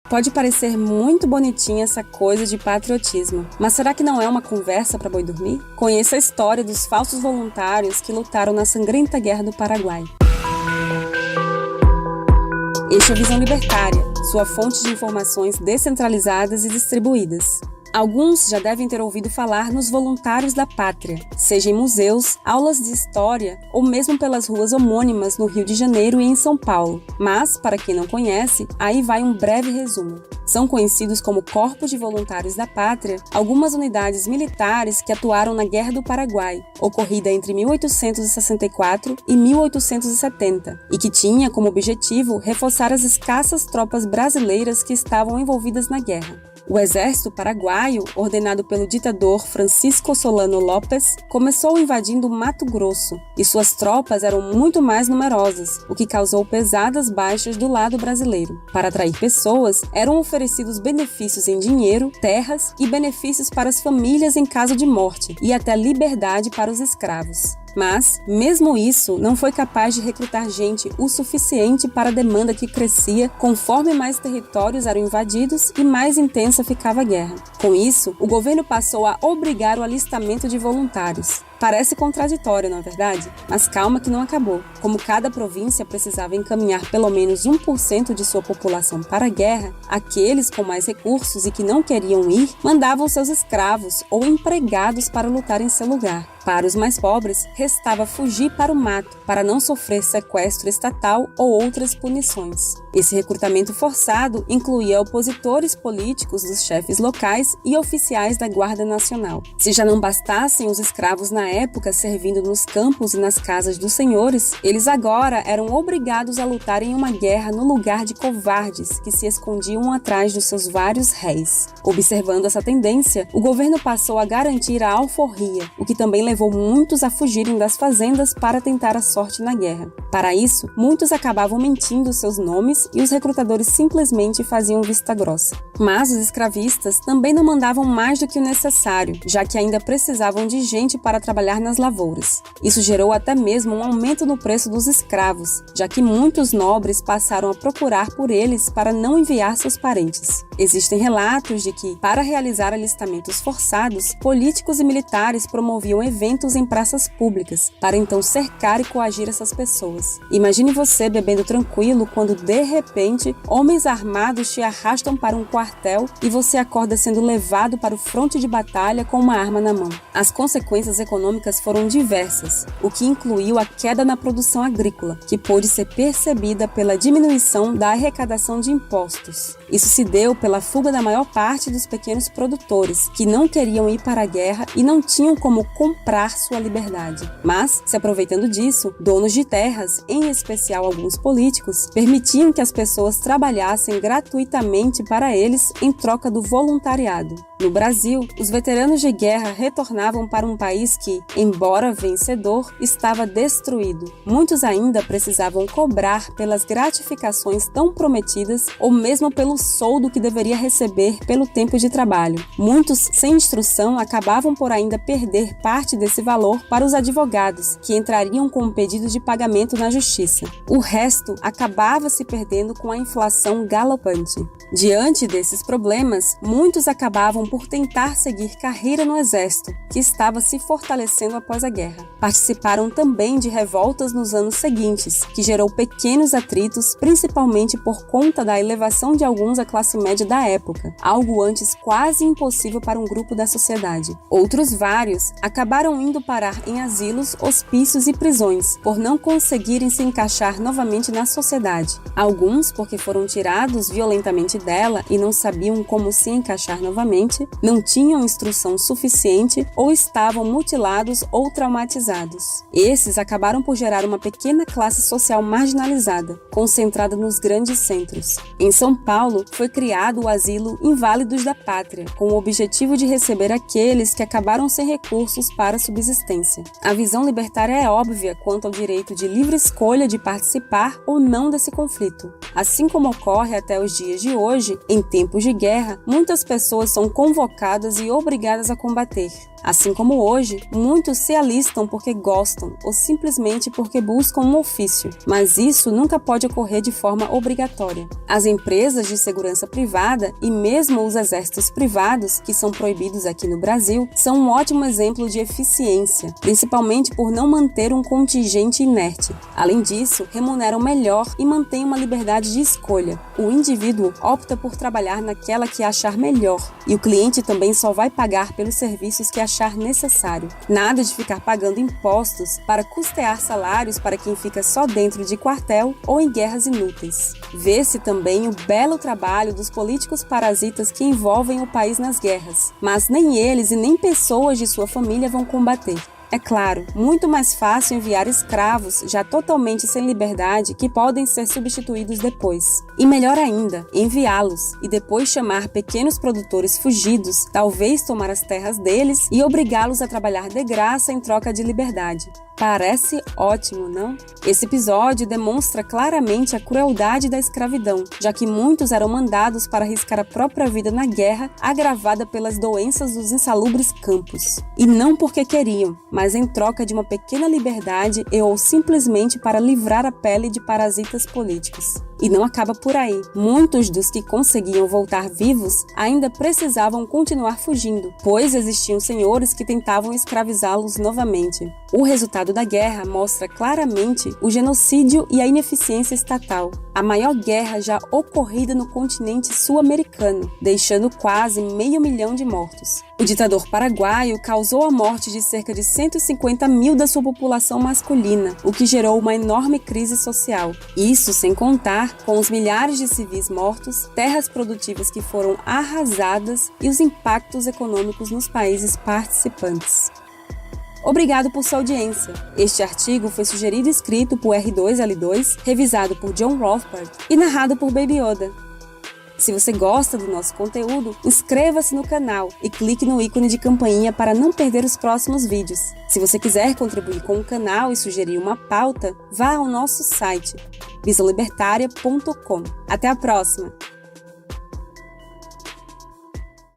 Pode parecer muito bonitinha essa coisa de patriotismo, mas será que não é uma conversa para boi dormir? Conheça a história dos falsos voluntários que lutaram na sangrenta Guerra do Paraguai. Este é a Visão Libertária, sua fonte de informações descentralizadas e distribuídas. Alguns já devem ter ouvido falar nos Voluntários da Pátria, seja em museus, aulas de história ou mesmo pelas ruas homônimas no Rio de Janeiro e em São Paulo. Mas, para quem não conhece, aí vai um breve resumo. São conhecidos como Corpos de Voluntários da Pátria algumas unidades militares que atuaram na Guerra do Paraguai, ocorrida entre 1864 e 1870, e que tinha como objetivo reforçar as escassas tropas brasileiras que estavam envolvidas na guerra. O exército paraguaio, ordenado pelo ditador Francisco Solano Lopes, começou invadindo o Mato Grosso, e suas tropas eram muito mais numerosas, o que causou pesadas baixas do lado brasileiro. Para atrair pessoas, eram oferecidos benefícios em dinheiro, terras e benefícios para as famílias em caso de morte, e até liberdade para os escravos. Mas, mesmo isso, não foi capaz de recrutar gente o suficiente para a demanda que crescia conforme mais territórios eram invadidos e mais intensa ficava a guerra. Com isso, o governo passou a obrigar o alistamento de voluntários. Parece contraditório, não é verdade? Mas calma que não acabou. Como cada província precisava encaminhar pelo menos 1% de sua população para a guerra, aqueles com mais recursos e que não queriam ir, mandavam seus escravos ou empregados para lutar em seu lugar. Para os mais pobres, restava fugir para o mato, para não sofrer sequestro estatal ou outras punições. Esse recrutamento forçado incluía opositores políticos dos chefes locais e oficiais da Guarda Nacional. Se já não bastassem os escravos na época servindo nos campos e nas casas dos senhores, eles agora eram obrigados a lutar em uma guerra no lugar de covardes que se escondiam atrás dos seus vários réis. Observando essa tendência, o governo passou a garantir a alforria, o que também levou muitos a fugirem das fazendas para tentar a sorte na guerra. Para isso, muitos acabavam mentindo seus nomes e os recrutadores simplesmente faziam vista grossa. Mas os escravistas também não mandavam mais do que o necessário, já que ainda precisavam de gente para trabalhar nas lavouras. Isso gerou até mesmo um aumento no preço dos escravos, já que muitos nobres passaram a procurar por eles para não enviar seus parentes. Existem relatos de que, para realizar alistamentos forçados, políticos e militares promoviam eventos em praças públicas, para então cercar e coagir essas pessoas. Imagine você bebendo tranquilo quando, de repente, homens armados te arrastam para um quartel e você acorda sendo levado para o fronte de batalha com uma arma na mão. As consequências econômicas foram diversas, o que incluiu a queda na produção agrícola, que pôde ser percebida pela diminuição da arrecadação de impostos. Isso se deu pela fuga da maior parte dos pequenos produtores, que não queriam ir para a guerra e não tinham como comprar sua liberdade. Mas, se aproveitando disso, donos de terras, em especial alguns políticos, permitiam que as pessoas trabalhassem gratuitamente para eles em troca do voluntariado. No Brasil, os veteranos de guerra retornavam para um país que, embora vencedor, estava destruído. Muitos ainda precisavam cobrar pelas gratificações tão prometidas ou mesmo pelo soldo que deveria receber pelo tempo de trabalho. Muitos, sem instrução, acabavam por ainda perder parte desse valor para os advogados, que entrariam com um pedido de pagamento na justiça. O resto acabava se perdendo com a inflação galopante. Diante desses problemas, muitos acabavam por tentar seguir carreira no exército, que estava se fortalecendo após a guerra. Participaram também de revoltas nos anos seguintes, que gerou pequenos atritos, principalmente por conta da elevação de alguns à classe média da época, algo antes quase impossível para um grupo da sociedade. Outros vários acabaram indo parar em asilos, hospícios e prisões, por não conseguirem se encaixar novamente na sociedade. Alguns porque foram tirados violentamente dela e não sabiam como se encaixar novamente, não tinham instrução suficiente ou estavam mutilados ou traumatizados. Esses acabaram por gerar uma pequena classe social marginalizada, concentrada nos grandes centros. Em São Paulo, foi criado o Asilo Inválidos da Pátria, com o objetivo de receber aqueles que acabaram sem recursos para a subsistência. A visão libertária é óbvia quanto ao direito de livre escolha de participar ou não desse conflito. Assim como ocorre até os dias de hoje, em tempos de guerra, muitas pessoas são convocadas e obrigadas a combater. Assim como hoje, muitos se alistam porque gostam ou simplesmente porque buscam um ofício, mas isso nunca pode ocorrer de forma obrigatória. As empresas de segurança privada e mesmo os exércitos privados, que são proibidos aqui no Brasil, são um ótimo exemplo de eficiência, principalmente por não manter um contingente inerte. Além disso, remuneram melhor e mantêm uma liberdade de escolha. O indivíduo opta por trabalhar naquela que achar melhor, e o cliente também só vai pagar pelos serviços que achar necessário. Nada de ficar pagando impostos para custear salários para quem fica só dentro de quartel ou em guerras inúteis. Vê-se também o belo trabalho dos políticos parasitas que envolvem o país nas guerras, mas nem eles e nem pessoas de sua família vão combater. É claro, muito mais fácil enviar escravos já totalmente sem liberdade que podem ser substituídos depois. E melhor ainda, enviá-los e depois chamar pequenos produtores fugidos, talvez tomar as terras deles e obrigá-los a trabalhar de graça em troca de liberdade. Parece ótimo, não? Esse episódio demonstra claramente a crueldade da escravidão, já que muitos eram mandados para arriscar a própria vida na guerra, agravada pelas doenças dos insalubres campos. E não porque queriam, mas em troca de uma pequena liberdade ou simplesmente para livrar a pele de parasitas políticos. E não acaba por aí. Muitos dos que conseguiam voltar vivos ainda precisavam continuar fugindo, pois existiam senhores que tentavam escravizá-los novamente. O resultado da guerra mostra claramente o genocídio e a ineficiência estatal, a maior guerra já ocorrida no continente sul-americano, deixando quase 500 mil de mortos. O ditador paraguaio causou a morte de cerca de 150 mil da sua população masculina, o que gerou uma enorme crise social. Isso sem contar com os milhares de civis mortos, terras produtivas que foram arrasadas e os impactos econômicos nos países participantes. Obrigado por sua audiência. Este artigo foi sugerido e escrito por R2L2, revisado por John Rothbard e narrado por Baby Yoda. Se você gosta do nosso conteúdo, inscreva-se no canal e clique no ícone de campainha para não perder os próximos vídeos. Se você quiser contribuir com o canal e sugerir uma pauta, vá ao nosso site visãolibertaria.com. Até a próxima!